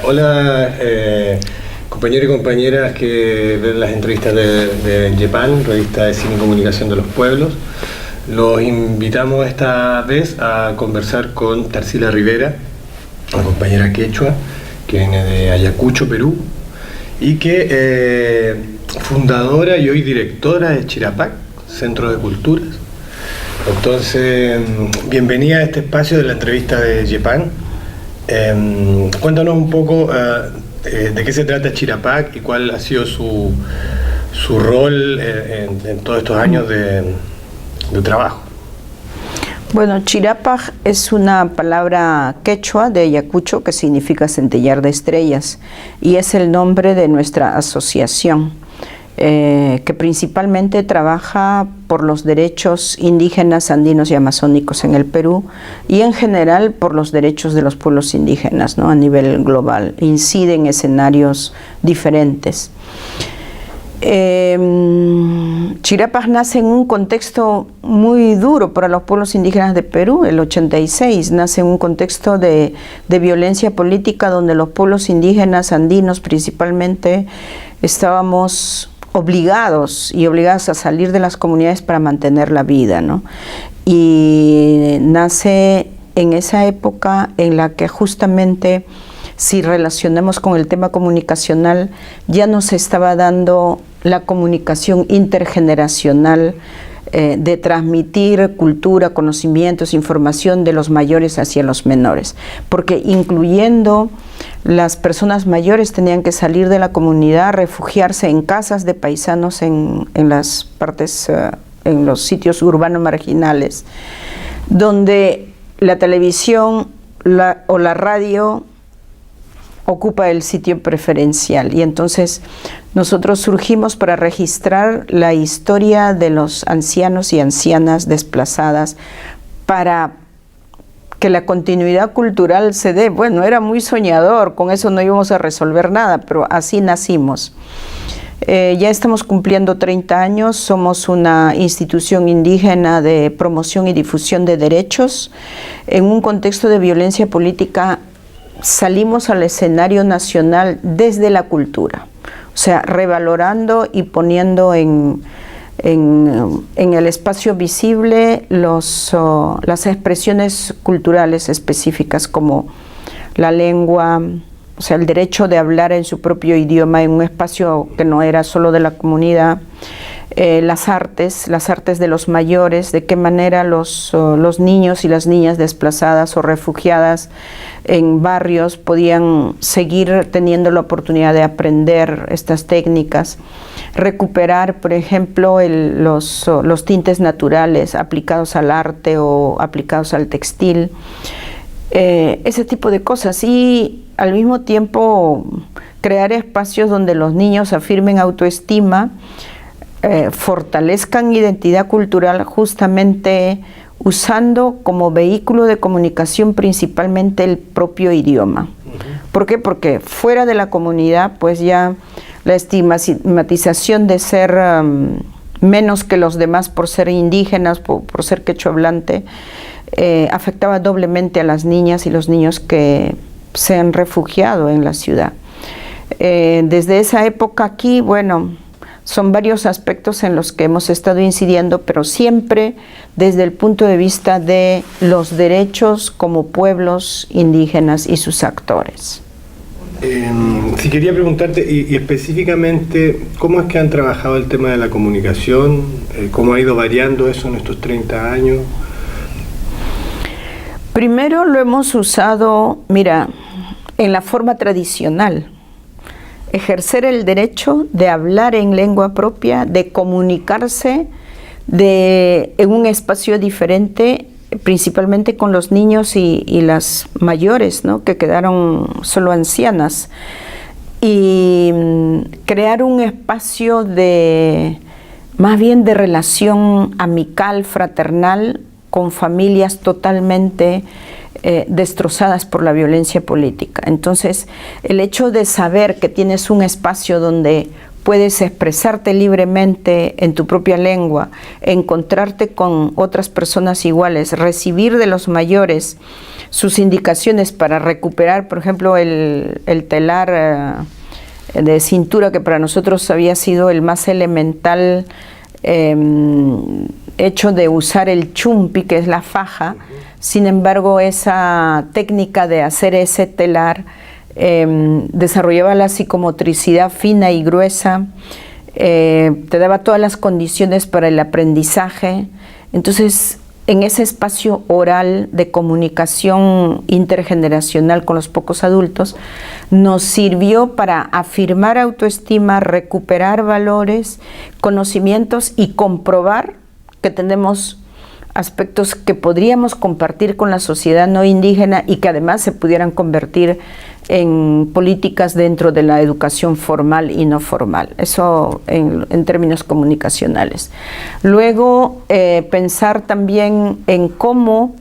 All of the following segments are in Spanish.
Hola, compañeros y compañeras que ven las entrevistas de YEPAN, Revista de Cine y Comunicación de los Pueblos. Los invitamos esta vez a conversar con Tarsila Rivera, una compañera quechua que viene de Ayacucho, Perú, y que fundadora y hoy directora de Chirapac, Centro de Culturas. Entonces, bienvenida a este espacio de la entrevista de YEPAN. Cuéntanos un poco de qué se trata Chirapac y cuál ha sido su rol en todos estos años de trabajo. Bueno, Chirapac es una palabra quechua de Ayacucho que significa centellar de estrellas y es el nombre de nuestra asociación que principalmente trabaja por los derechos indígenas, andinos y amazónicos en el Perú y en general por los derechos de los pueblos indígenas, ¿no? A nivel global. Incide en escenarios diferentes. Chirapac nace en un contexto muy duro para los pueblos indígenas de Perú. El 86 nace en un contexto de violencia política donde los pueblos indígenas andinos principalmente estábamos obligadas a salir de las comunidades para mantener la vida, ¿no? Y nace en esa época en la que justamente, si relacionamos con el tema comunicacional, ya nos estaba dando la comunicación intergeneracional de transmitir cultura, conocimientos, información de los mayores hacia los menores, porque incluyendo las personas mayores tenían que salir de la comunidad, refugiarse en casas de paisanos en las partes, en los sitios urbanos marginales, donde la televisión o la radio ocupa el sitio preferencial. Y entonces nosotros surgimos para registrar la historia de los ancianos y ancianas desplazadas para que la continuidad cultural se dé. Bueno, era muy soñador, con eso no íbamos a resolver nada, pero así nacimos. Ya estamos cumpliendo 30 años, somos una institución indígena de promoción y difusión de derechos. En un contexto de violencia política salimos al escenario nacional desde la cultura, o sea, revalorando y poniendo en el espacio visible las expresiones culturales específicas como la lengua, o sea, el derecho de hablar en su propio idioma en un espacio que no era solo de la comunidad, las artes de los mayores, de qué manera los niños y las niñas desplazadas o refugiadas en barrios podían seguir teniendo la oportunidad de aprender estas técnicas, recuperar, por ejemplo, los tintes naturales aplicados al arte o aplicados al textil, ese tipo de cosas, y al mismo tiempo crear espacios donde los niños afirmen autoestima, fortalezcan identidad cultural justamente usando como vehículo de comunicación principalmente el propio idioma. ¿Por qué? Porque fuera de la comunidad pues ya la estigmatización de ser menos que los demás por ser indígenas, por ser quechua hablante, afectaba doblemente a las niñas y los niños que se han refugiado en la ciudad. Desde esa época aquí, bueno, son varios aspectos en los que hemos estado incidiendo, pero siempre desde el punto de vista de los derechos como pueblos indígenas y sus actores. Si quería preguntarte, y específicamente, ¿cómo es que han trabajado el tema de la comunicación? ¿Cómo ha ido variando eso en estos 30 años? Primero lo hemos usado, mira, en la forma tradicional. Ejercer el derecho de hablar en lengua propia, de comunicarse en un espacio diferente, principalmente con los niños y las mayores, ¿no? Que quedaron solo ancianas, y crear un espacio más bien de relación amical, fraternal, con familias totalmente destrozadas por la violencia política. Entonces, el hecho de saber que tienes un espacio donde puedes expresarte libremente en tu propia lengua, encontrarte con otras personas iguales, recibir de los mayores sus indicaciones para recuperar, por ejemplo, el telar de cintura, que para nosotros había sido el más elemental hecho de usar el chumpi, que es la faja. Sin embargo, esa técnica de hacer ese telar desarrollaba la psicomotricidad fina y gruesa, te daba todas las condiciones para el aprendizaje. Entonces, en ese espacio oral de comunicación intergeneracional con los pocos adultos, nos sirvió para afirmar autoestima, recuperar valores, conocimientos y comprobar que tenemos aspectos que podríamos compartir con la sociedad no indígena y que además se pudieran convertir en políticas dentro de la educación formal y no formal. Eso en términos comunicacionales. Luego, pensar también en cómo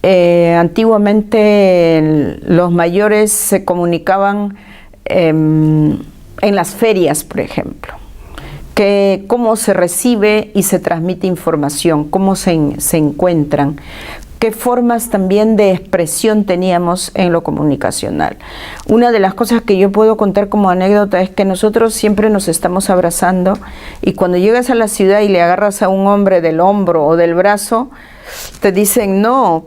antiguamente los mayores se comunicaban en las ferias, por ejemplo. Cómo se recibe y se transmite información, cómo se encuentran, qué formas también de expresión teníamos en lo comunicacional. Una de las cosas que yo puedo contar como anécdota es que nosotros siempre nos estamos abrazando, y cuando llegas a la ciudad y le agarras a un hombre del hombro o del brazo, te dicen no.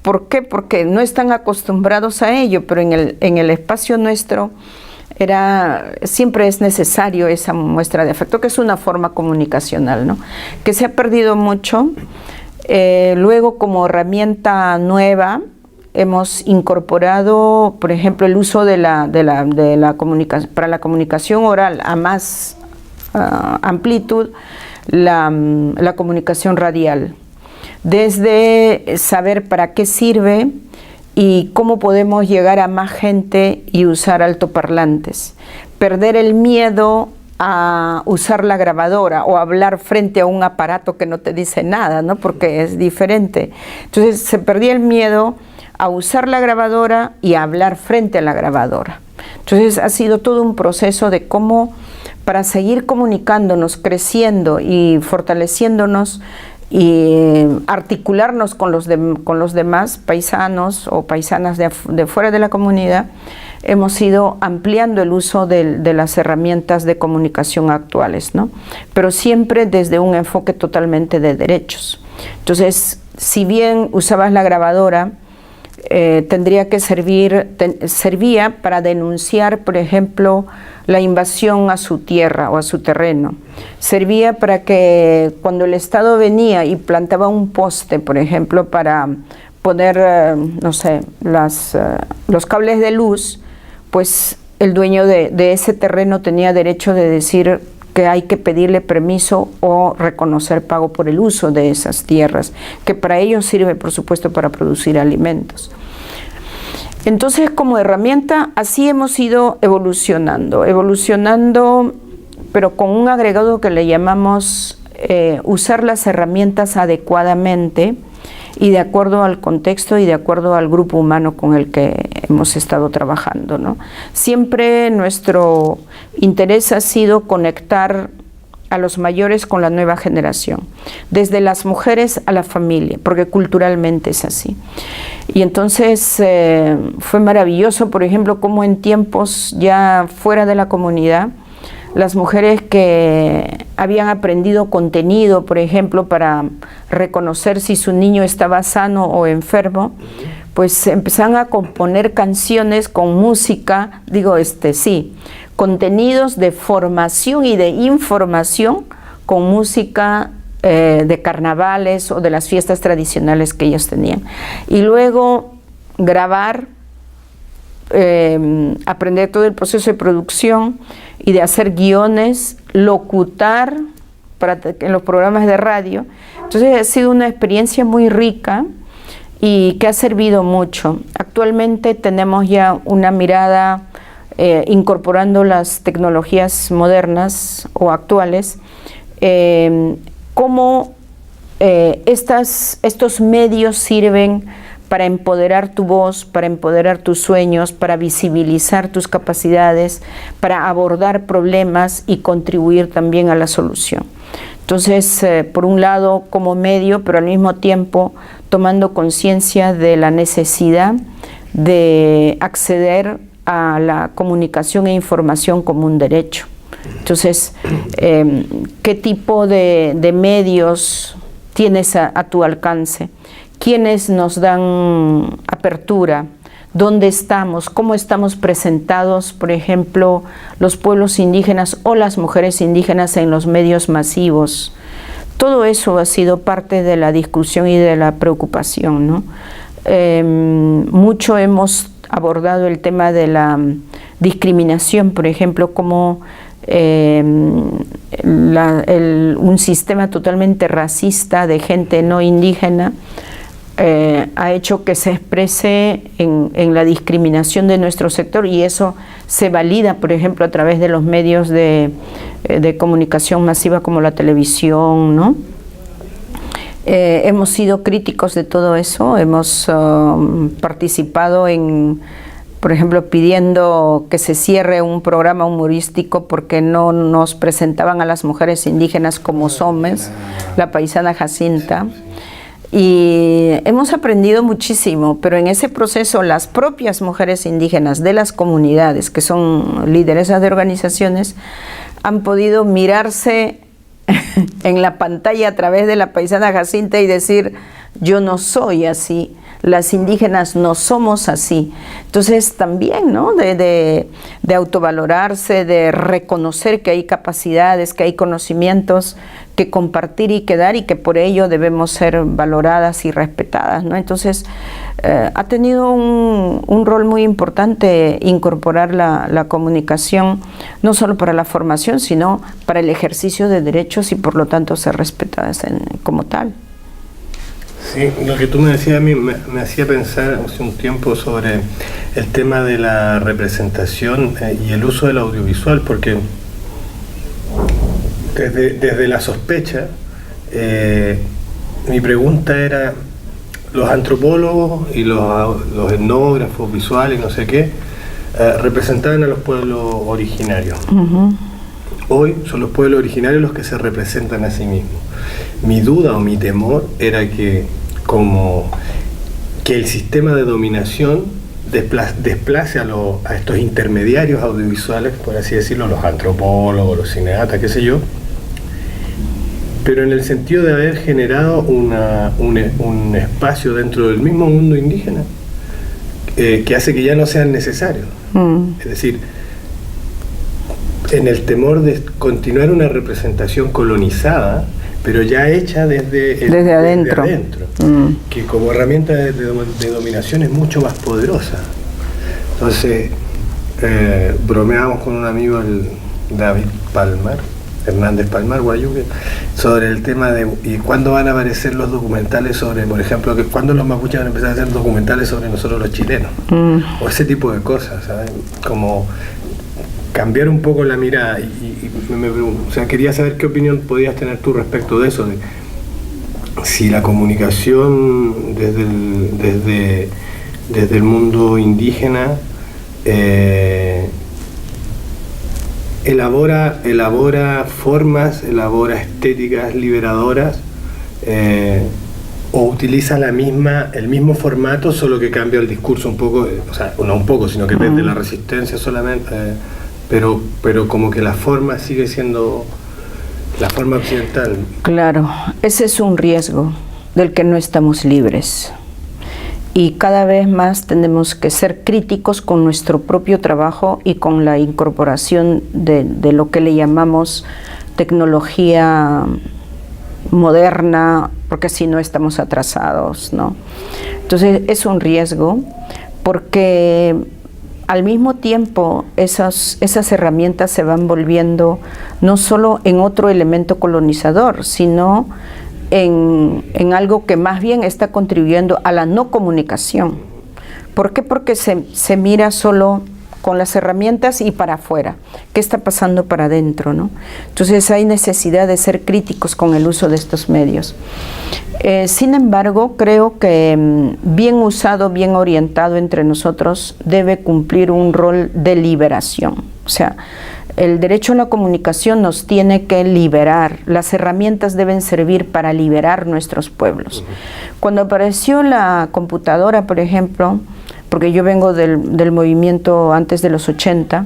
¿Por qué? Porque no están acostumbrados a ello, pero en el espacio nuestro siempre es necesario esa muestra de afecto, que es una forma comunicacional, ¿no? Que se ha perdido mucho. Luego, como herramienta nueva, hemos incorporado, por ejemplo, el uso de la comunicación para la comunicación oral a más amplitud, la comunicación radial, desde saber para qué sirve y cómo podemos llegar a más gente y usar altoparlantes, perder el miedo a usar la grabadora o hablar frente a un aparato que no te dice nada, ¿no? Porque es diferente. Entonces se perdía el miedo a usar la grabadora y a hablar frente a la grabadora. Entonces ha sido todo un proceso de cómo, para seguir comunicándonos, creciendo y fortaleciéndonos, y articularnos con los demás paisanos o paisanas de fuera de la comunidad, hemos ido ampliando el uso de las herramientas de comunicación actuales, ¿no? Pero siempre desde un enfoque totalmente de derechos. Entonces, si bien usabas la grabadora, servía para denunciar, por ejemplo, la invasión a su tierra o a su terreno. Servía para que cuando el Estado venía y plantaba un poste, por ejemplo, para poner, no sé, los cables de luz, pues el dueño de ese terreno tenía derecho de decir que hay que pedirle permiso o reconocer pago por el uso de esas tierras, que para ello sirve, por supuesto, para producir alimentos. Entonces, como herramienta, así hemos ido evolucionando, pero con un agregado que le llamamos usar las herramientas adecuadamente y de acuerdo al contexto y de acuerdo al grupo humano con el que hemos estado trabajando, ¿no? Siempre nuestro interés ha sido conectar a los mayores con la nueva generación, desde las mujeres a la familia, porque culturalmente es así. Y entonces fue maravilloso, por ejemplo, cómo en tiempos ya fuera de la comunidad, las mujeres que habían aprendido contenido, por ejemplo, para reconocer si su niño estaba sano o enfermo, pues empezaron a componer canciones con música, contenidos de formación y de información con música de carnavales o de las fiestas tradicionales que ellos tenían. Y luego grabar, aprender todo el proceso de producción y de hacer guiones, locutar en los programas de radio. Entonces ha sido una experiencia muy rica y que ha servido mucho. Actualmente tenemos ya una mirada incorporando las tecnologías modernas o actuales, cómo estos medios sirven para empoderar tu voz, para empoderar tus sueños, para visibilizar tus capacidades, para abordar problemas y contribuir también a la solución. Entonces, por un lado como medio, pero al mismo tiempo tomando conciencia de la necesidad de acceder a la comunicación e información como un derecho. Entonces, ¿qué tipo de medios tienes a tu alcance? ¿Quiénes nos dan apertura? ¿Dónde estamos? ¿Cómo estamos presentados, por ejemplo, los pueblos indígenas o las mujeres indígenas en los medios masivos? Todo eso ha sido parte de la discusión y de la preocupación, ¿no? Mucho hemos abordado el tema de la discriminación, por ejemplo, como un sistema totalmente racista de gente no indígena ha hecho que se exprese en la discriminación de nuestro sector, y eso se valida, por ejemplo, a través de los medios de comunicación masiva como la televisión, ¿no? Hemos sido críticos de todo eso, hemos participado en, por ejemplo, pidiendo que se cierre un programa humorístico porque no nos presentaban a las mujeres indígenas como somes, la paisana Jacinta. Y hemos aprendido muchísimo, pero en ese proceso las propias mujeres indígenas de las comunidades, que son lideresas de organizaciones, han podido mirarse en la pantalla a través de la paisana Jacinta y decir: yo no soy así, las indígenas no somos así. Entonces también, ¿no?, de autovalorarse, de reconocer que hay capacidades, que hay conocimientos que compartir y que dar, y que por ello debemos ser valoradas y respetadas, ¿no? Entonces ha tenido un rol muy importante incorporar la comunicación, no solo para la formación, sino para el ejercicio de derechos y por lo tanto ser respetadas como tal. Sí, lo que tú me decías a mí me hacía pensar hace un tiempo sobre el tema de la representación y el uso del audiovisual, porque desde la sospecha, mi pregunta era: los antropólogos y los etnógrafos visuales, no sé qué, representaban a los pueblos originarios. Uh-huh. Hoy son los pueblos originarios los que se representan a sí mismos. Mi duda o mi temor era que el sistema de dominación desplace a estos intermediarios audiovisuales, por así decirlo, los antropólogos, los cineastas, qué sé yo, pero en el sentido de haber generado un espacio dentro del mismo mundo indígena que hace que ya no sean necesarios. Es decir, en el temor de continuar una representación colonizada, pero ya hecha desde adentro, que como herramienta de dominación es mucho más poderosa. Entonces, bromeamos con un amigo, el David Hernández Palmar, Guayuque, sobre el tema de ¿y cuándo van a aparecer los documentales sobre, por ejemplo, que cuándo los mapuches van a empezar a hacer documentales sobre nosotros los chilenos? O ese tipo de cosas, ¿sabes? Como cambiar un poco la mirada y o sea, quería saber qué opinión podías tener tú respecto de eso, de si la comunicación desde el mundo indígena elabora formas, elabora estéticas liberadoras, o utiliza el mismo formato, solo que cambia el discurso un poco, o sea, no un poco, sino que desde la resistencia solamente, pero como que la forma sigue siendo la forma occidental. Claro, ese es un riesgo del que no estamos libres. Y cada vez más tenemos que ser críticos con nuestro propio trabajo y con la incorporación de lo que le llamamos tecnología moderna, porque si no estamos atrasados, ¿no? Entonces es un riesgo, porque al mismo tiempo esas herramientas se van volviendo no solo en otro elemento colonizador, sino en algo que más bien está contribuyendo a la no comunicación. ¿Por qué? Porque se mira solo con las herramientas y para afuera. ¿Qué está pasando para adentro, no? Entonces hay necesidad de ser críticos con el uso de estos medios. Sin embargo, creo que bien usado, bien orientado entre nosotros, debe cumplir un rol de liberación. O sea, el derecho a la comunicación nos tiene que liberar. Las herramientas deben servir para liberar nuestros pueblos. Cuando apareció la computadora, por ejemplo, porque yo vengo del movimiento antes de los 80,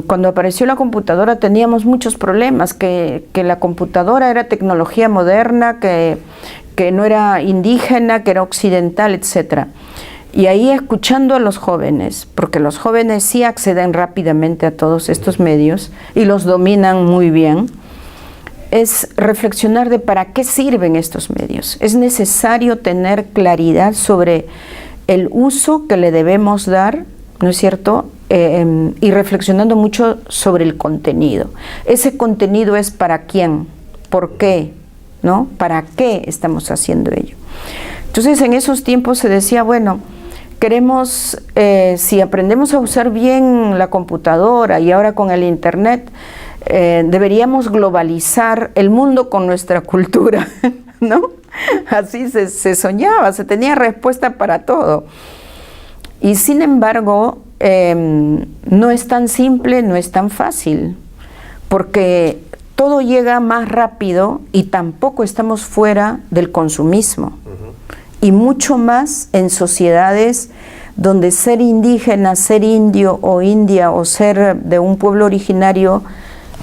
cuando apareció la computadora teníamos muchos problemas, que la computadora era tecnología moderna, que no era indígena, que era occidental, etc. Y ahí escuchando a los jóvenes, porque los jóvenes sí acceden rápidamente a todos estos medios y los dominan muy bien, es reflexionar de para qué sirven estos medios. Es necesario tener claridad sobre el uso que le debemos dar, ¿no es cierto?, y reflexionando mucho sobre el contenido. Ese contenido es para quién, por qué, ¿no? ¿Para qué estamos haciendo ello? Entonces, en esos tiempos se decía, bueno, queremos, si aprendemos a usar bien la computadora y ahora con el internet, deberíamos globalizar el mundo con nuestra cultura, ¿no? Así se soñaba, se tenía respuesta para todo. Y sin embargo, no es tan simple, no es tan fácil, porque todo llega más rápido y tampoco estamos fuera del consumismo. Y mucho más en sociedades donde ser indígena, ser indio o india o ser de un pueblo originario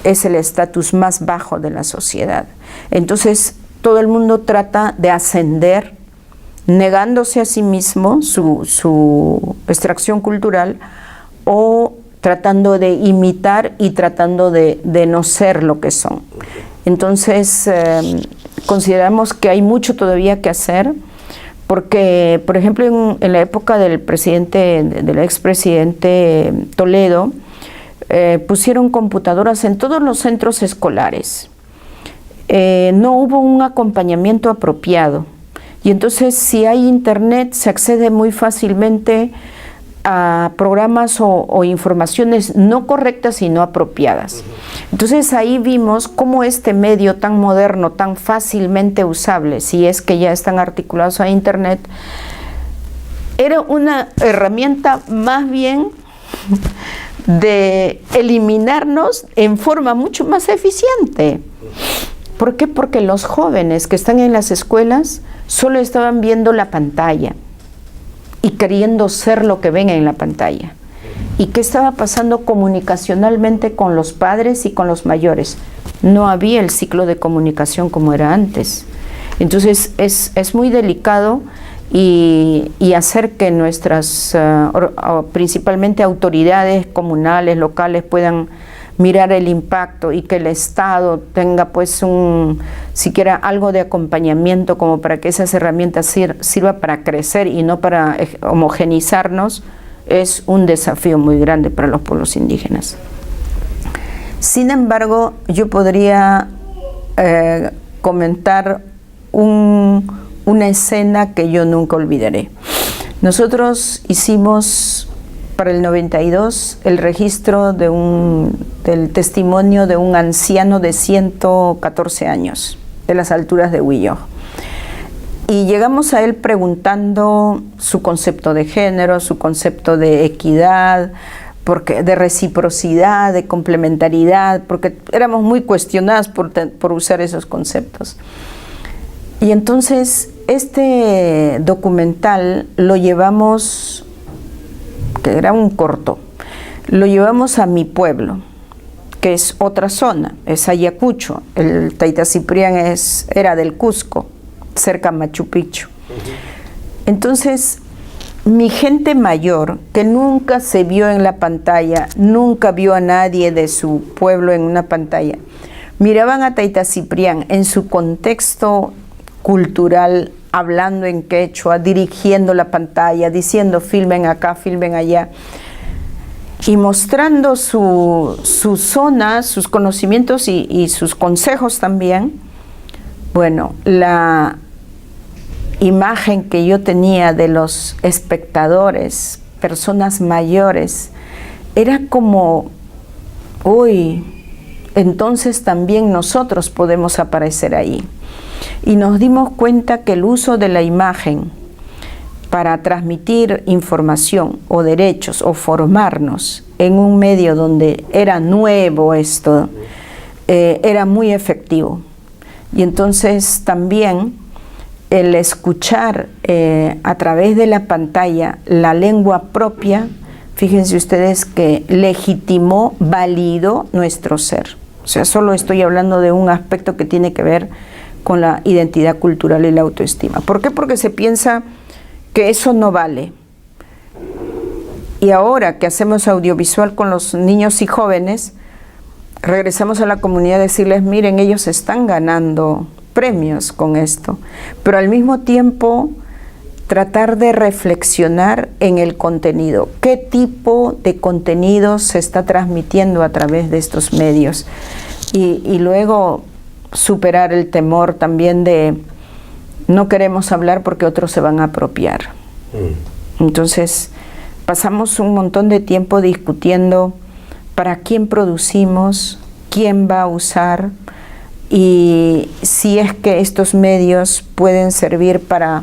es el estatus más bajo de la sociedad. Entonces todo el mundo trata de ascender, negándose a sí mismo su extracción cultural o tratando de imitar y tratando de no ser lo que son. Entonces consideramos que hay mucho todavía que hacer, porque, por ejemplo, en la época del expresidente Toledo, pusieron computadoras en todos los centros escolares. No hubo un acompañamiento apropiado. Y entonces, si hay internet, se accede muy fácilmente a programas o informaciones no correctas y no apropiadas. Entonces ahí vimos cómo este medio tan moderno, tan fácilmente usable, si es que ya están articulados a internet, era una herramienta más bien de eliminarnos en forma mucho más eficiente. ¿Por qué? Porque los jóvenes que están en las escuelas solo estaban viendo la pantalla y queriendo ser lo que ven en la pantalla. ¿Y qué estaba pasando comunicacionalmente con los padres y con los mayores? No había el ciclo de comunicación como era antes. Entonces es muy delicado y hacer que nuestras, principalmente autoridades comunales, locales, puedan mirar el impacto y que el Estado tenga pues siquiera algo de acompañamiento como para que esas herramientas sirva para crecer y no para homogenizarnos, es un desafío muy grande para los pueblos indígenas. Sin embargo, yo podría comentar una escena que yo nunca olvidaré. Nosotros hicimos para el 92 el registro del testimonio de un anciano de 114 años, de las alturas de Huillo. Y llegamos a él preguntando su concepto de género, su concepto de equidad, de reciprocidad, de complementariedad, porque éramos muy cuestionadas por usar esos conceptos. Y entonces este documental lo llevamos, que era un corto, lo llevamos a mi pueblo, que es otra zona, es Ayacucho. El Tayta Ciprián era del Cusco, cerca de Machu Picchu. Entonces, mi gente mayor, que nunca se vio en la pantalla, nunca vio a nadie de su pueblo en una pantalla, miraban a Tayta Ciprián en su contexto cultural, hablando en quechua, dirigiendo la pantalla, diciendo filmen acá, filmen allá, y mostrando su zona, sus conocimientos y sus consejos también. Bueno, la imagen que yo tenía de los espectadores personas mayores, era como, uy, entonces también nosotros podemos aparecer ahí. Y nos dimos cuenta que el uso de la imagen para transmitir información o derechos o formarnos en un medio donde era nuevo esto, era muy efectivo. Y entonces también el escuchar a través de la pantalla la lengua propia, fíjense ustedes que legitimó, validó nuestro ser. O sea, solo estoy hablando de un aspecto que tiene que ver con la identidad cultural y la autoestima. ¿Por qué? Porque se piensa que eso no vale. Y ahora que hacemos audiovisual con los niños y jóvenes, regresamos a la comunidad a decirles, miren, ellos están ganando premios con esto, pero al mismo tiempo tratar de reflexionar en el contenido. ¿Qué tipo de contenido se está transmitiendo a través de estos medios? Y luego superar el temor también de no queremos hablar porque otros se van a apropiar. Entonces, pasamos un montón de tiempo discutiendo para quién producimos, quién va a usar y si es que estos medios pueden servir para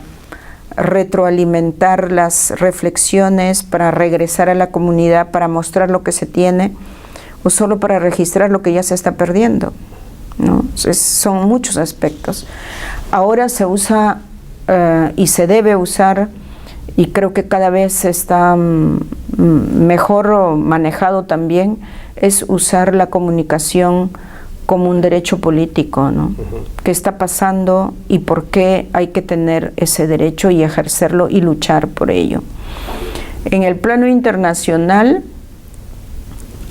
retroalimentar las reflexiones, para regresar a la comunidad, para mostrar lo que se tiene o solo para registrar lo que ya se está perdiendo, ¿no? Son muchos aspectos. Ahora se usa y se debe usar, y creo que cada vez está mejor manejado también, es usar la comunicación como un derecho político, ¿no? ¿Qué está pasando y por qué hay que tener ese derecho y ejercerlo y luchar por ello? En el plano internacional,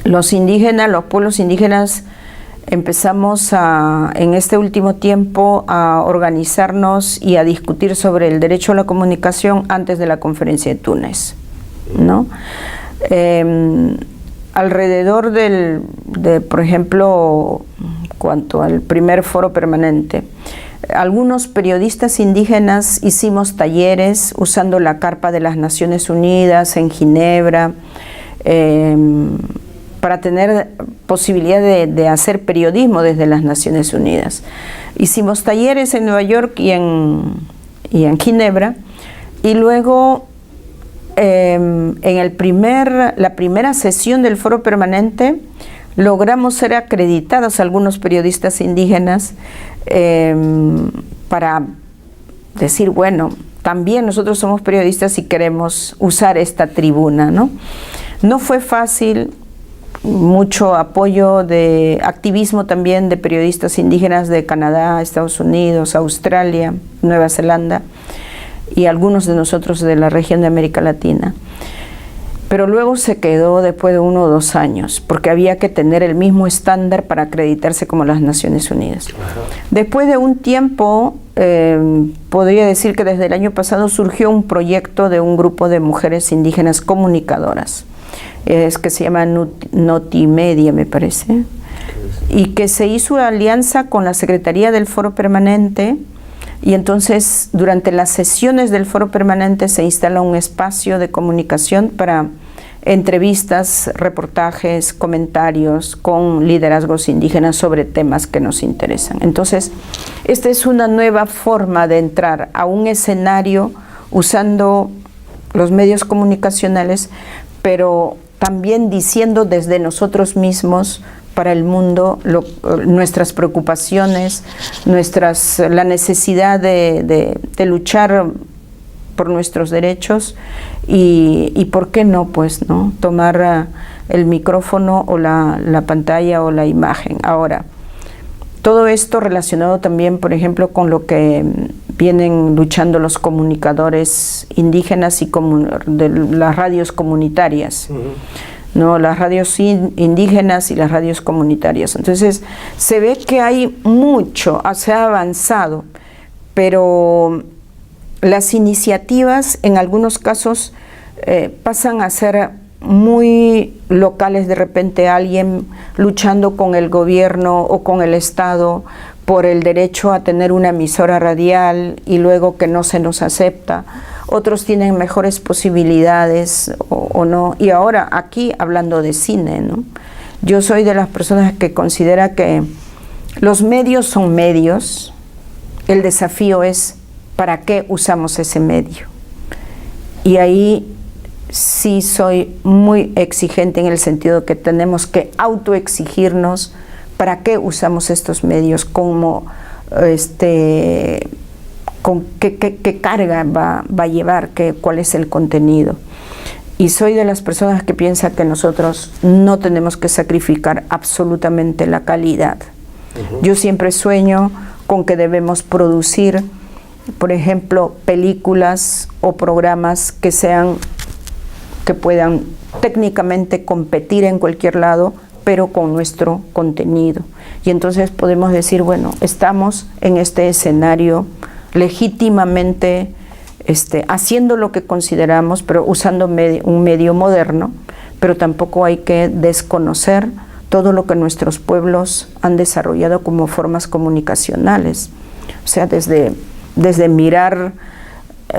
los indígenas, los pueblos indígenas, empezamos en este último tiempo a organizarnos y a discutir sobre el derecho a la comunicación antes de la conferencia de Túnez, ¿no? Alrededor por ejemplo, cuanto al primer foro permanente, algunos periodistas indígenas hicimos talleres usando la Carpa de las Naciones Unidas en Ginebra, para tener posibilidad de hacer periodismo desde las Naciones Unidas. Hicimos talleres en Nueva York y en Ginebra, y luego en la primera sesión del foro permanente logramos ser acreditados algunos periodistas indígenas para decir, bueno, también nosotros somos periodistas y queremos usar esta tribuna, ¿no? No fue fácil, mucho apoyo de activismo también de periodistas indígenas de Canadá, Estados Unidos, Australia, Nueva Zelanda y algunos de nosotros de la región de América Latina. Pero luego se quedó después de 1 o 2 años, porque había que tener el mismo estándar para acreditarse como las Naciones Unidas. Después de un tiempo, podría decir que desde el año pasado surgió un proyecto de un grupo de mujeres indígenas comunicadoras, que se llama Notimedia, me parece, y que se hizo alianza con la Secretaría del Foro Permanente, y entonces durante las sesiones del Foro Permanente se instala un espacio de comunicación para entrevistas, reportajes, comentarios con liderazgos indígenas sobre temas que nos interesan. Entonces, esta es una nueva forma de entrar a un escenario usando los medios comunicacionales, pero también diciendo desde nosotros mismos para el mundo nuestras preocupaciones, la necesidad de luchar por nuestros derechos y por qué no, pues, ¿no? Tomar el micrófono o la pantalla o la imagen. Ahora, todo esto relacionado también, por ejemplo, con lo que vienen luchando los comunicadores indígenas y de las radios comunitarias, ¿no? Las radios indígenas y las radios comunitarias. Entonces, se ve que hay mucho, se ha avanzado, pero las iniciativas en algunos casos pasan a ser muy locales. De repente alguien luchando con el gobierno o con el Estado por el derecho a tener una emisora radial y luego que no se nos acepta, otros tienen mejores posibilidades o no. Y ahora aquí hablando de cine, ¿no? Yo soy de las personas que considera que los medios son medios, el desafío es para qué usamos ese medio. Y ahí sí soy muy exigente en el sentido que tenemos que autoexigirnos para qué usamos estos medios, como con qué carga va a llevar, cuál es el contenido. Y soy de las personas que piensa que nosotros no tenemos que sacrificar absolutamente la calidad. Yo siempre sueño con que debemos producir, por ejemplo, películas o programas que puedan técnicamente competir en cualquier lado, pero con nuestro contenido. Y entonces podemos decir, bueno, estamos en este escenario legítimamente haciendo lo que consideramos, pero usando un medio moderno, pero tampoco hay que desconocer todo lo que nuestros pueblos han desarrollado como formas comunicacionales. O sea, desde mirar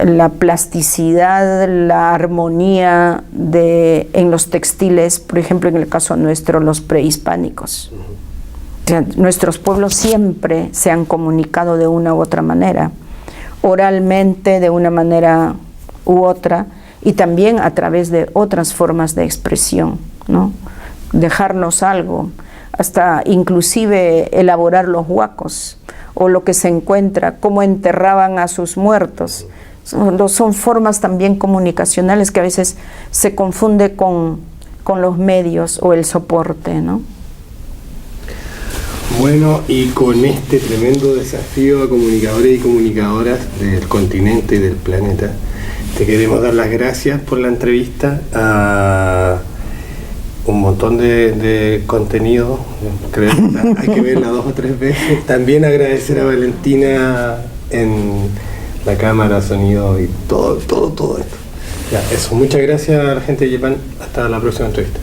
la plasticidad, la armonía en los textiles, por ejemplo, en el caso nuestro, los prehispánicos. O sea, nuestros pueblos siempre se han comunicado de una u otra manera, oralmente de una manera u otra, y también a través de otras formas de expresión, ¿no? Dejarnos algo, hasta inclusive elaborar los huacos, o lo que se encuentra, cómo enterraban a sus muertos. Son formas también comunicacionales que a veces se confunde con los medios o el soporte, ¿no? Bueno, y con este tremendo desafío a comunicadores y comunicadoras del continente y del planeta, te queremos dar las gracias por la entrevista, a un montón de contenido, creo que hay que verla 2 o 3 veces. También agradecer a Valentina en la cámara, sonido y todo esto. Ya, eso, muchas gracias a la gente de Yepan, hasta la próxima entrevista.